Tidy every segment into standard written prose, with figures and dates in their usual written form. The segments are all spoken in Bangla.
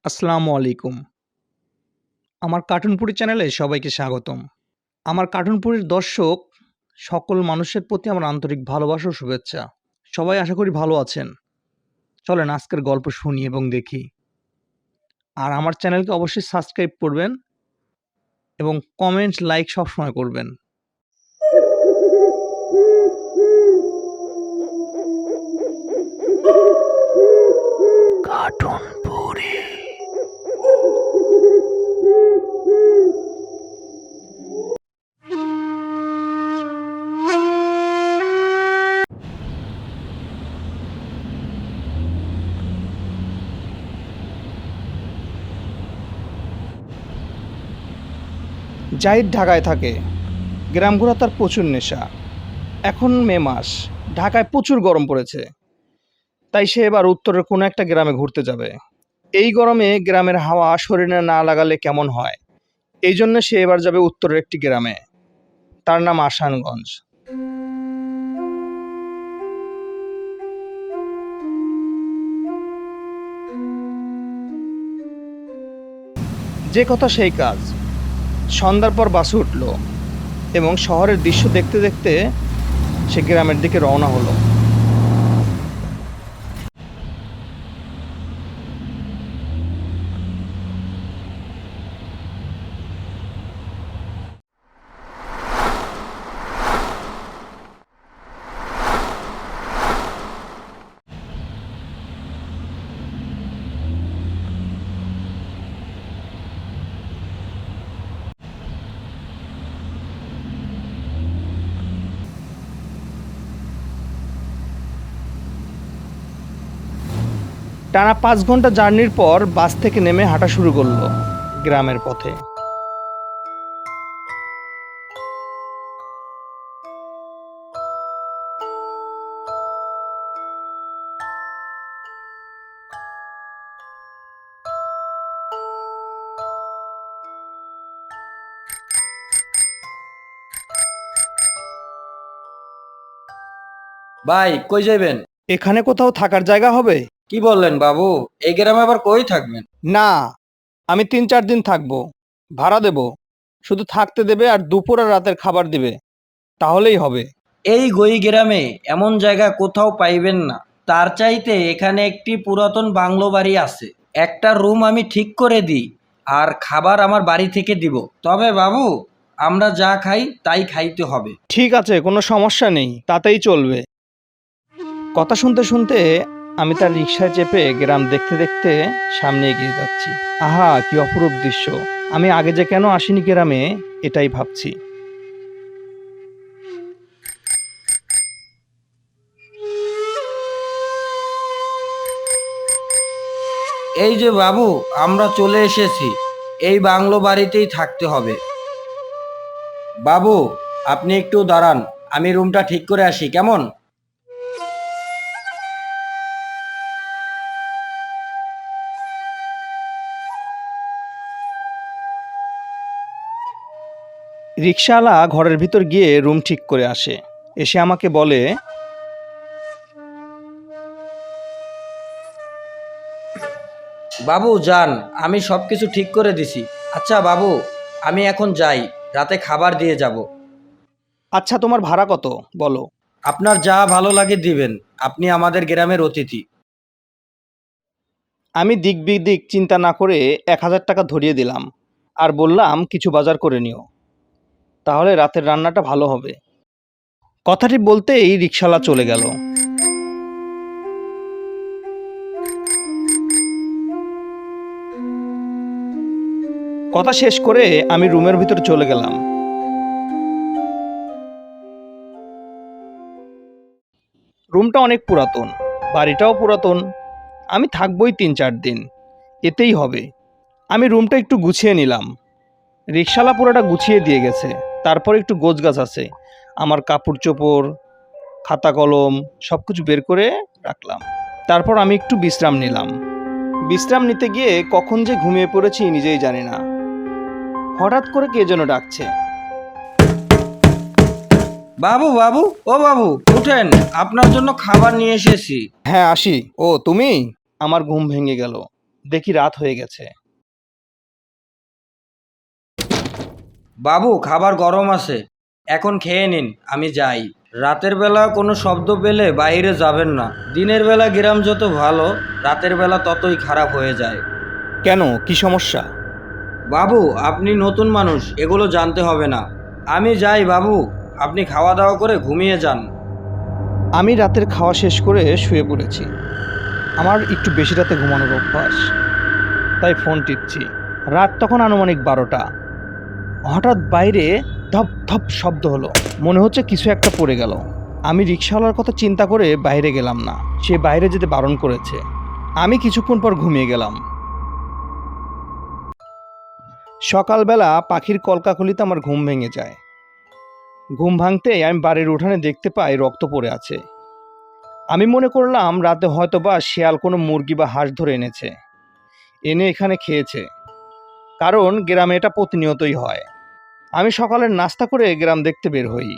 আসসালামু আলাইকুম। আমার কার্টুনপুরি চ্যানেলে সবাইকে স্বাগতম। আমার কার্টুনপুরির দর্শক সকল মানুষের প্রতি আমার আন্তরিক ভালোবাসা ও শুভেচ্ছা। সবাই আশা করি ভালো আছেন। চলেন আজকের গল্প শুনি এবং দেখি। আর আমার চ্যানেলকে অবশ্যই সাবস্ক্রাইব করবেন এবং কমেন্ট, লাইক সবসময় করবেন। কার্টুনপুরি। জাহিদ ঢাকায় থাকে। গ্রাম ঘোরা তার প্রচুর নেশা। এখন মে মাস, ঢাকায় প্রচুর গরম পড়েছে। তাই সে এবার উত্তরের কোনো একটা গ্রামে ঘুরতে যাবে। এই গরমে গ্রামের হাওয়া শরীরে না লাগালে কেমন হয়, এই জন্য সে এবার যাবে উত্তরের একটি গ্রামে। তার নাম আসানগঞ্জ। যে কথা সেই কাজ। সন্ধ্যার পর বাসে উঠল এবং শহরের দৃশ্য দেখতে দেখতে সে গ্রামের দিকে রওনা হলো। টানা 5 ঘন্টা জার্নির পর বাস থেকে নেমে হাঁটা শুরু করলো গ্রামের পথে। ভাই কই যাইবেন? এখানে কোথাও থাকার জায়গা হবে? কি বললেন বাবু? এই গ্রামে আবার কই থাকবেন? না, আমি 3-4 দিন থাকবো। ভাড়া দেব, শুধু থাকতে দেবে আর দুপুর আর রাতের খাবার দিবে, তাহলেই হবে। এই গই গ্রামে এমন জায়গা কোথাও পাইবেন না। তার চাইতে এখানে একটি পুরাতন বাংলো বাড়ি আছে। একটা রুম আমি ঠিক করে দিই আর খাবার আমার বাড়ি থেকে দিব। তবে বাবু, আমরা যা খাই তাই খাইতে হবে। ঠিক আছে, কোনো সমস্যা নেই, তাতেই চলবে। কথা শুনতে শুনতে আমি তার রিকশায় চেপে গ্রাম দেখতে দেখতে সামনে এগিয়ে যাচ্ছি। আহা, কি অপরূপ দৃশ্য! আমি আগে যে কেন আসিনি গ্রামে, এটাই ভাবছি। এই যে বাবু, আমরা চলে এসেছি। এই বাংলো বাড়িতেই থাকতে হবে। বাবু, আপনি একটু দাঁড়ান, আমি রুমটা ঠিক করে আসি, কেমন? রিকশাওয়ালা ঘরের ভিতর গিয়ে রুম ঠিক করে আসে। এসে আমাকে বলে, বাবু যান, আমি সব কিছু ঠিক করে দিছি। আচ্ছা বাবু, আমি এখন যাই, রাতে খাবার দিয়ে যাব। আচ্ছা, তোমার ভাড়া কত বলো? আপনার যা ভালো লাগে দিবেন, আপনি আমাদের গ্রামের অতিথি। আমি দিক বিদিক চিন্তা না করে 1,000 টাকা ধরিয়ে দিলাম আর বললাম, কিছু বাজার করে নিও, তাহলে রাতের রান্নাটা ভালো হবে। কথাটি বলতেই রিকশাওয়ালা চলে গেল। কথা শেষ করে আমি রুমের ভিতর চলে গেলাম। রুমটা অনেক পুরাতন, বাড়িটাও পুরাতন। আমি থাকবোই 3-4 দিন, এতেই হবে। আমি রুমটা একটু গুছিয়ে নিলাম। রিকশালা পুরোটা গুছিয়ে দিয়ে গেছে। তারপর একটু গোছগাছ আছে। আমার কাপড় চোপড়, খাতা কলম সব কিছু বের করে রাখলাম। তারপর আমি একটু বিশ্রাম নিলাম। বিশ্রাম নিতে গিয়ে কখন যে ঘুমিয়ে পড়েছি নিজেই জানি না। হঠাৎ করে কে যেন ডাকছে। বাবু বাবু, ও বাবু উঠেন, আপনার জন্য খাবার নিয়ে এসেছি। হ্যাঁ, আসি। ও তুমি? আমার ঘুম ভেঙে গেল। দেখি রাত হয়ে গেছে। বাবু, খাবার গরম আছে, এখন খেয়ে নিন, আমি যাই। রাতের বেলা কোনো শব্দ পেলে বাইরে যাবেন না। দিনের বেলা গ্রাম যত ভালো, রাতের বেলা ততই খারাপ হয়ে যায়। কেন, কি সমস্যা? বাবু, আপনি নতুন মানুষ, এগুলো জানতে হবে না। আমি যাই বাবু, আপনি খাওয়া দাওয়া করে ঘুমিয়ে যান। আমি রাতের খাওয়া শেষ করে শুয়ে পড়েছি। আমার একটু বেশি রাতে ঘুমানোর অভ্যাস, তাই ফোন টিপছি। রাত তখন আনুমানিক 12টা। হঠাৎ বাইরে ধপ ধপ শব্দ হলো, মনে হচ্ছে কিছু একটা পড়ে গেল। আমি রিক্সাওয়ালার কথা চিন্তা করে বাইরে গেলাম না, সে বাইরে যেতে বারণ করেছে। আমি কিছুক্ষণ পর ঘুমিয়ে গেলাম। সকালবেলা পাখির কলকাকলিতে আমার ঘুম ভেঙে যায়। ঘুম ভাঙতেই আমি বাড়ির উঠানে দেখতে পাই রক্ত পড়ে আছে। আমি মনে করলাম রাতে হয়তো বা শেয়াল কোনো মুরগি বা হাঁস ধরে এনেছে, এনে এখানে খেয়েছে, কারণ গ্রামে এটা প্রতিনিয়তই হয়। আমি সকালের নাস্তা করে গ্রাম দেখতে বের হই।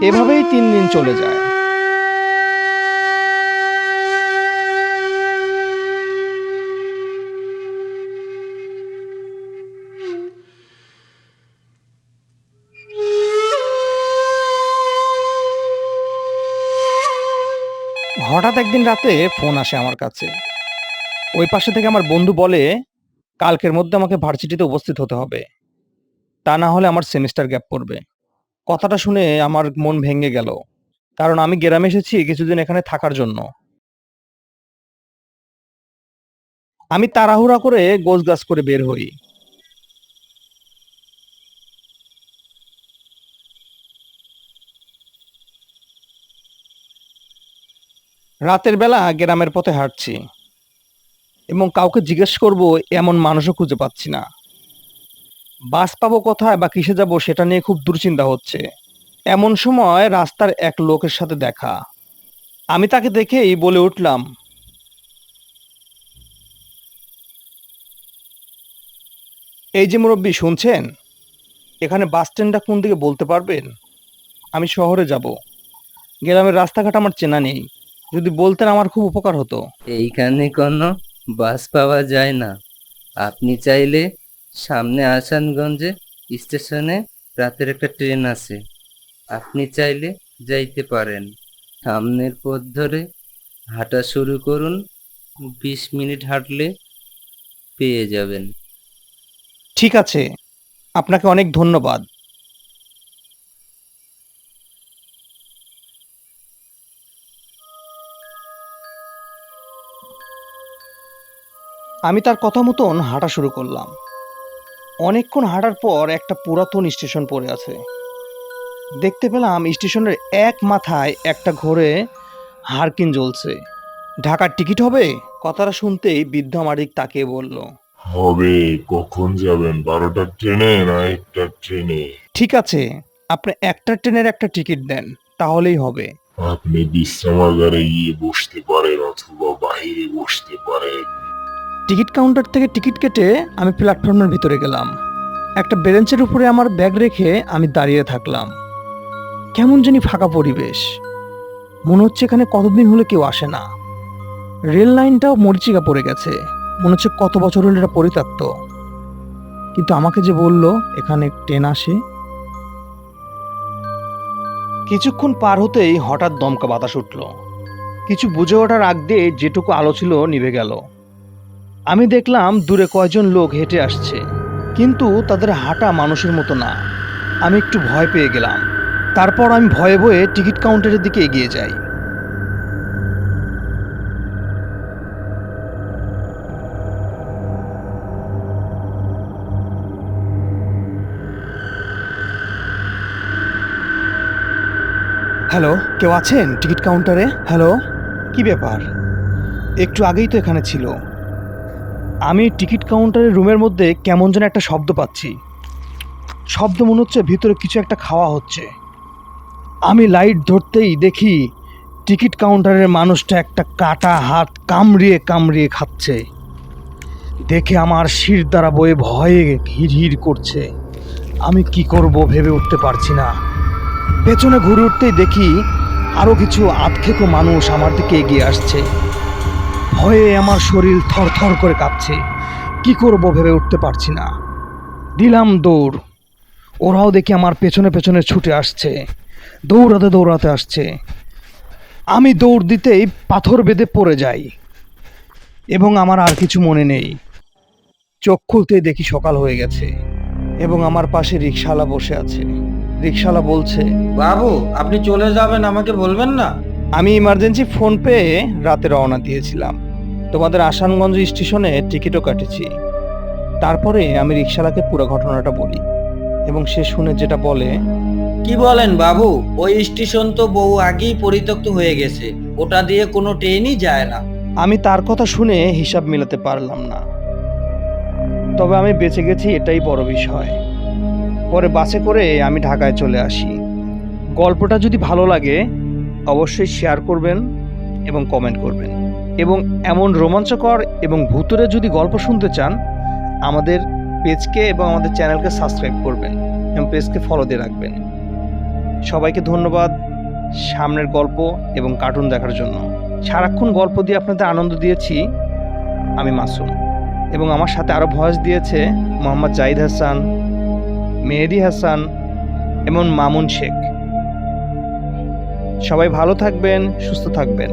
এভাবেই 3 দিন চলে যায়। হঠাৎ একদিন রাতে ফোন আসে আমার কাছে। ওই পাশে থেকে আমার বন্ধু বলে, কালকের মধ্যে আমাকে ভার্সিটিতে উপস্থিত হতে হবে, তা না হলে আমার সেমিস্টার গ্যাপ পড়বে। কথাটা শুনে আমার মন ভেঙে গেল, কারণ আমি গ্রামে এসেছি কিছুদিন এখানে থাকার জন্য। আমি তাড়াহুড়া করে গোছগাছ করে বের হই। রাতের বেলা গ্রামের পথে হাঁটছি এবং কাউকে জিজ্ঞেস করব এমন মানুষও খুঁজে পাচ্ছি না। বাস পাবো কোথায় বা কিসে যাব সেটা নিয়ে খুব দুশ্চিন্তা হচ্ছে। এমন সময় রাস্তার এক লোকের সাথে দেখা। আমি তাকে দেখেই বলে উঠলাম, এই যে মুরব্বী, শুনছেন? এখানে বাস স্ট্যান্ডটা কোন দিকে বলতে পারবেন? আমি শহরে যাব, গ্রামের রাস্তাঘাট আমার চেনা নেই, যদি বলতেন আমার খুব উপকার হতো। এইখানে কোনো বাস পাওয়া যায় না। আপনি চাইলে সামনে আসানগঞ্জে স্টেশনে রাতের একটা ট্রেন আছে, আপনি চাইলে যাইতে পারেন। সামনের পথ ধরে হাঁটা শুরু করুন, 20 মিনিট হাঁটলে পেয়ে যাবেন। ঠিক আছে, আপনাকে অনেক ধন্যবাদ। আমি তার কথা মতন হাঁটা শুরু করলাম। অনেকক্ষণ হাঁটার পর একটা পুরাতন স্টেশন পড়ে আছে। দেখতে পেলাম স্টেশনের এক মাথায় একটা ঘোরে হারকিন জ্বলছে। ঢাকার টিকিট হবে? কথাটা শুনতেই বৃদ্ধ আমার দিক তাকিয়ে বলল, হবে। কখন যাবেন? 12টার ট্রেনে না 1টার ট্রেনে? ঠিক আছে, আপনি একটা ট্রেনের একটা টিকিট দেন, তাহলেই হবে। আপনি বিশ্রামাগারে গিয়ে বসতে পারেন অথবা বাইরে বসতে পারেন। টিকিট কাউন্টার থেকে টিকিট কেটে আমি প্ল্যাটফর্মের ভিতরে গেলাম। একটা বেঞ্চের উপরে আমার ব্যাগ রেখে আমি দাঁড়িয়ে থাকলাম। কেমন জানি ফাঁকা পরিবেশ, মনে হচ্ছে এখানে কতদিন হলে কেউ আসে না। রেল লাইনটাও মরিচিকা পড়ে গেছে, মনে হচ্ছে কত বছর হলে এটা পরিত্যক্ত। কিন্তু আমাকে যে বলল এখানে ট্রেন আসে। কিছুক্ষণ পার হতেই হঠাৎ দমকা বাতাস উঠল। কিছু বুঝে ওঠার আগ দিয়ে যেটুকু আলো ছিল নিভে গেল। আমি দেখলাম দূরে কয়েকজন লোক হেঁটে আসছে, কিন্তু তাদের হাঁটা মানুষের মতো না। আমি একটু ভয় পেয়ে গেলাম। তারপর আমি ভয়ে ভয়ে টিকিট কাউন্টারের দিকে এগিয়ে যাই। হ্যালো, কেউ আছেন টিকিট কাউন্টারে? হ্যালো, কি ব্যাপার? একটু আগেই তো এখানে ছিল। আমি টিকিট কাউন্টারের রুমের মধ্যে কেমন যেন একটা শব্দ পাচ্ছি। শব্দ মনে হচ্ছে ভিতরে কিছু একটা খাওয়া হচ্ছে। আমি লাইট ধরতেই দেখি টিকিট কাউন্টারের মানুষটা একটা কাটা হাত কামড়িয়ে কামড়িয়ে খাচ্ছে। দেখে আমার শির দ্বারা বয়ে ভয়ে হিড় হিড় করছে। আমি কি করব ভেবে উঠতে পারছি না। পেছনে ঘুরে উঠতেই দেখি আরো কিছু আধখেকো মানুষ আমার দিকে এগিয়ে আসছে। ভয়ে আমার শরীর থরথর করে কাঁপছে। কি করব ভেবে উঠতে পারছি না। দিলাম দৌড়। ওরাও দেখি আমার পেছনে পেছনে ছুটে আসছে, দৌড়াতে দৌড়াতে আসছে। আমি দৌড় দিতেই পাথর বেঁধে পড়ে যাই এবং আমার আর কিছু মনে নেই। চোখ খুলতেই দেখি সকাল হয়ে গেছে এবং আমার পাশে রিকশাওয়ালা বসে আছে। রিকশাওয়ালা বলছে, বাবু, আপনি চলে যাবেন, আমাকে বলবেন না? আমি ইমার্জেন্সি ফোন পেয়ে রাতে রওনা দিয়েছিলাম। তোমাদের আসানগঞ্জ স্টেশনে টিকিটও কাটেছি। তারপরে আমি রিকশাওয়ালাকে পুরো ঘটনাটা বলি এবং সে শুনে যেটা বলে, কি বলেন বাবু? ওই স্টেশন তো বহু আগেই পরিত্যক্ত হয়ে গেছে, ওটা দিয়ে কোনো ট্রেনই যায় না। আমি তার কথা শুনে হিসাব মেলাতে পারলাম না। তবে আমি বেঁচে গেছি, এটাই বড় বিষয়। পরে বাসে করে আমি ঢাকায় চলে আসি। গল্পটা যদি ভালো লাগে অবশ্যই শেয়ার করবেন এবং কমেন্ট করবেন, এবং এমন রোমাঞ্চকর এবং ভূতুরে যদি গল্প শুনতে চান আমাদের পেজকে এবং আমাদের চ্যানেলকে সাবস্ক্রাইব করবেন এবং পেজকে ফলো দিয়ে রাখবেন। সবাইকে ধন্যবাদ সামনের গল্প এবং কার্টুন দেখার জন্য। সারাক্ষণ গল্প দিয়ে আপনাদের আনন্দ দিয়েছি আমি মাসুম, এবং আমার সাথে আরও ভয়েস দিয়েছে মোহাম্মদ জাহিদ হাসান, মেহেদি হাসান এবং মামুন শেখ। সবাই ভালো থাকবেন, সুস্থ থাকবেন।